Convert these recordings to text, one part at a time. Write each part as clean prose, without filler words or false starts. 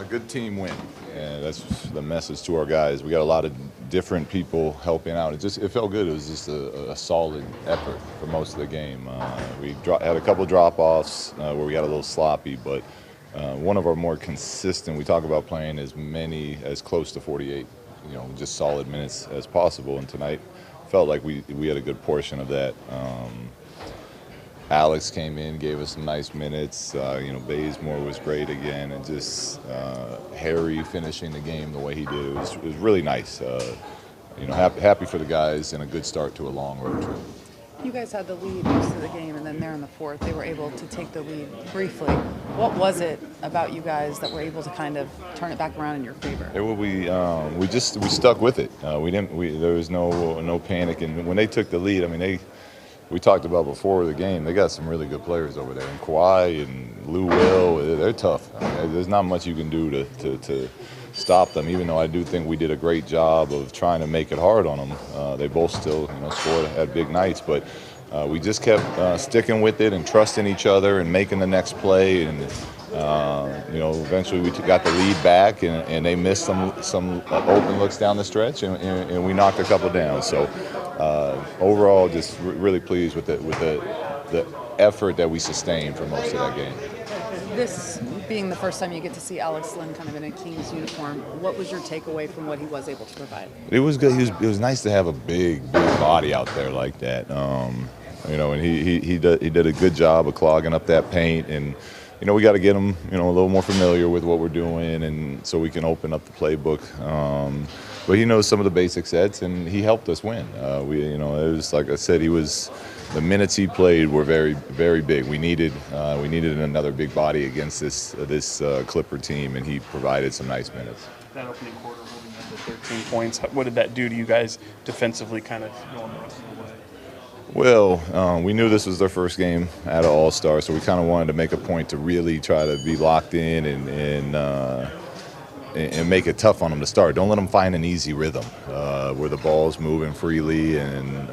good team win, and that's the message to our guys. We got a lot of different people helping out. It felt good. It was just a solid effort for most of the game. We had a couple drop-offs where we got a little sloppy, but one of our more consistent. We talk about playing as close to 48, just solid minutes as possible. And tonight felt like we had a good portion of that. Alex came in, gave us some nice minutes. Bazemore was great again, and just Harry finishing the game the way he did. It was really nice. Happy for the guys and a good start to a long road trip. You guys had the lead most of the game, and then there in the fourth, they were able to take the lead briefly. What was it about you guys that were able to kind of turn it back around in your favor? We stuck with it. There was no panic, and when they took the lead, we talked about before the game, they got some really good players over there. And Kawhi and Lou Will, they're tough. There's not much you can do to stop them, even though I do think we did a great job of trying to make it hard on them. They both still scored, had big nights, but we just kept sticking with it and trusting each other and making the next play. And eventually we got the lead back, and they missed some open looks down the stretch, and we knocked a couple down. So overall, just really pleased with the effort that we sustained for most of that game. This being the first time you get to see Alex Lynn kind of in a Kings uniform, what was your takeaway from what he was able to provide? It was good. It was nice to have a big body out there like that. And he did a good job of clogging up that paint, and we got to get him a little more familiar with what we're doing, and so we can open up the playbook. But he knows some of the basic sets, and he helped us win. It was like I said, the minutes he played were very, very big. We needed another big body against this Clipper team, and he provided some nice minutes. That opening quarter, holding up to 13 points. What did that do to you guys defensively, kind of going the rest of the way? Well, we knew this was their first game at an All-Star, so we kind of wanted to make a point to really try to be locked in and make it tough on them to start. Don't let them find an easy rhythm where the ball's moving freely. And,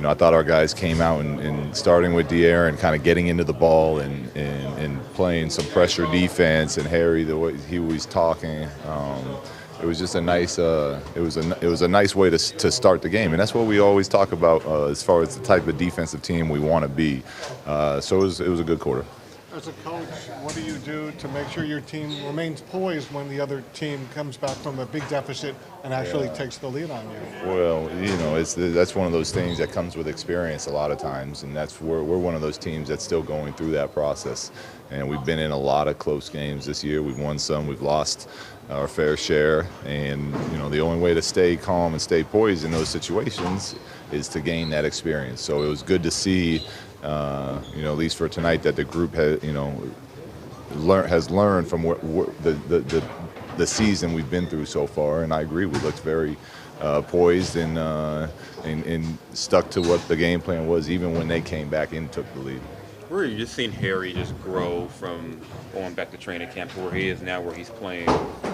I thought our guys came out and starting with De'Aaron, kind of getting into the ball and playing some pressure defense, and Harry, the way he was talking. It was just a nice. It was a nice way to start the game, and that's what we always talk about as far as the type of defensive team we want to be. So it was a good quarter. As a coach, what do you do to make sure your team remains poised when the other team comes back from a big deficit and actually takes the lead on you? Well, that's one of those things that comes with experience a lot of times, and we're one of those teams that's still going through that process. And we've been in a lot of close games this year. We've won some, we've lost our fair share, and the only way to stay calm and stay poised in those situations is to gain that experience. So it was good to see. At least for tonight, that the group has learned from the season we've been through so far, and I agree, we looked very poised and stuck to what the game plan was, even when they came back and took the lead. Where you just seen Harry just grow from going back to training camp to where he is now, where he's playing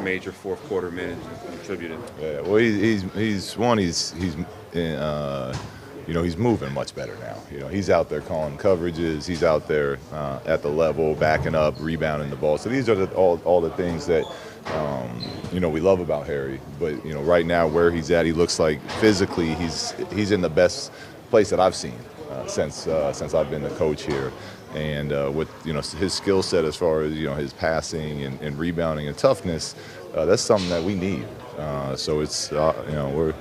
major fourth quarter minutes and contributing. Yeah, well, he's moving much better now. He's out there calling coverages. He's out there at the level, backing up, rebounding the ball. So these are all the things that we love about Harry. But right now where he's at, he looks like physically he's in the best place that I've seen since I've been the coach here. And with his skill set as far as his passing and rebounding and toughness, that's something that we need. So it's we're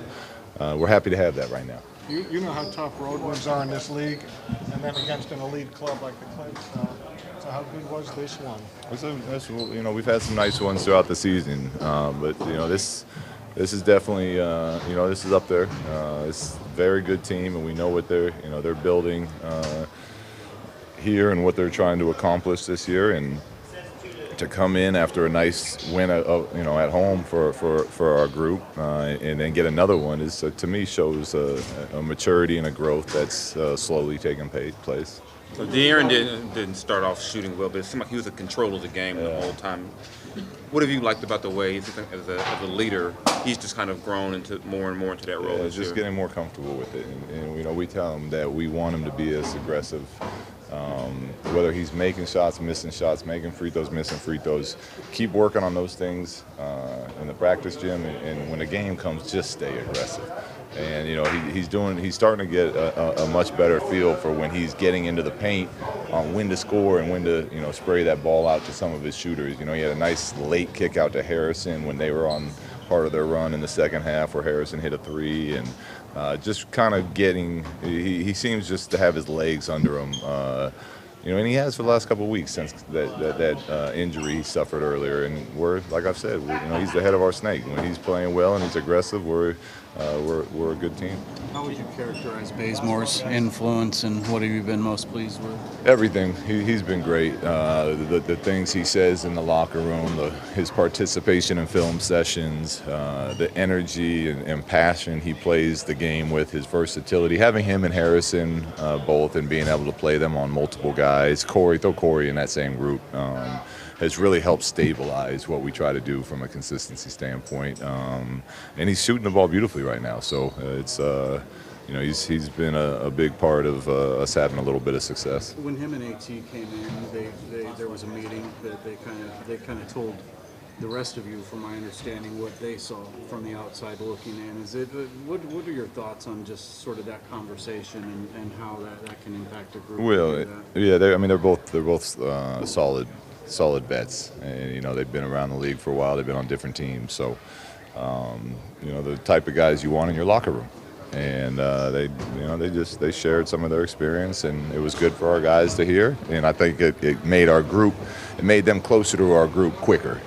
happy to have that right now. You know how tough road wins are in this league, and then against an elite club like the Clips. So how good was this one? We've had some nice ones throughout the season, but this is definitely this is up there. It's a very good team, and we know what they're building here and what they're trying to accomplish this year, and to come in after a nice win at home for our group and then get another one is to me shows a maturity and a growth that's slowly taking place. So De'Aaron didn't start off shooting well, but it seemed like he was in control of the game the whole time. What have you liked about the way he's as a leader? He's just kind of grown into more and more into that role. Just getting more comfortable with it, and we tell him that we want him to be as aggressive Whether he's making shots, missing shots, making free throws, missing free throws, keep working on those things in the practice gym, and when the game comes, just stay aggressive. And he's starting to get a much better feel for when he's getting into the paint, on when to score and when to spray that ball out to some of his shooters. He had a nice late kick out to Harrison when they were on part of their run in the second half, where Harrison hit a three, and just kind of getting. He seems just to have his legs under him. And he has for the last couple of weeks since that injury he suffered earlier. And like I've said, he's the head of our snake. When he's playing well and he's aggressive, we're a good team. How would you characterize Bazemore's influence, and what have you been most pleased with? Everything. He's been great. The things he says in the locker room, his participation in film sessions, the energy and passion he plays the game with, his versatility. Having him and Harrison both, and being able to play them on multiple guys. Throw Corey in that same group. Has really helped stabilize what we try to do from a consistency standpoint. And he's shooting the ball beautifully right now. So it's he's been a big part of us having a little bit of success. When him and AT came in, there was a meeting that they kind of told the rest of you, from my understanding, what they saw from the outside looking in. What are your thoughts on just sort of that conversation and how that can impact a group? Well, yeah, they're both solid vets, and they've been around the league for a while. They've been on different teams, so the type of guys you want in your locker room. And they shared some of their experience, and it was good for our guys to hear. And I think it made them closer to our group quicker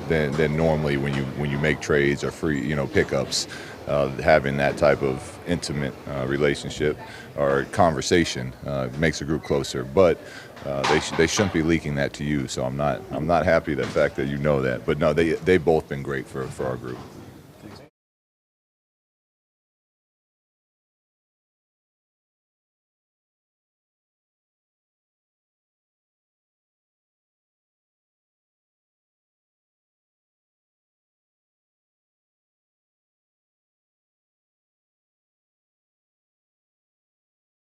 than normally when you make trades or free pickups. Having that type of intimate relationship or conversation makes a group closer. But they shouldn't be leaking that to you. So I'm not happy the fact that you know that. But no, they've both been great for our group.